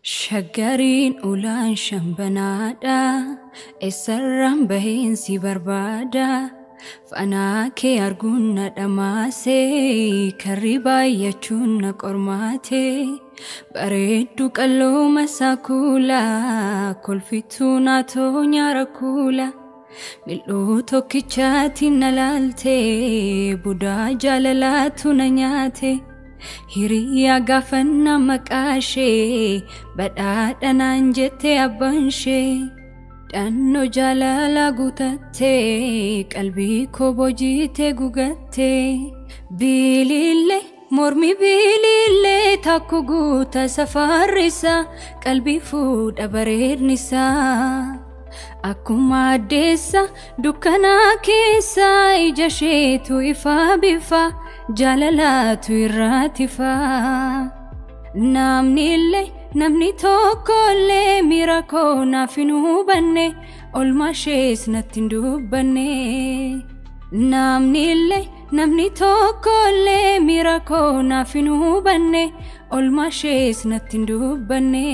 Shagarin ulan shambanada Esarram bahin si barbada Fana ke arguna damase Kariba yachuna kormate Baredu kallo masakula Kolfituna to nyarakula Milu tokkichati nalalte Buda jalalatu nanyate Hiriya gafanna maqashe badhaadhana njette abbanshe Danno jalala gutatte qalbii ko bojite gugatte Bilille mormi bilille takku guuta safarrisa qalbii fuudha bareednisa Akkuma addeessa dukkana keessa ija isheetu ifa bifa Jalalatu irratifa namni tokkolle mirako nafinu banne olmashees nattin dubbanne namni tokkolle mirako nafinu banne olmashees nattin dubbanne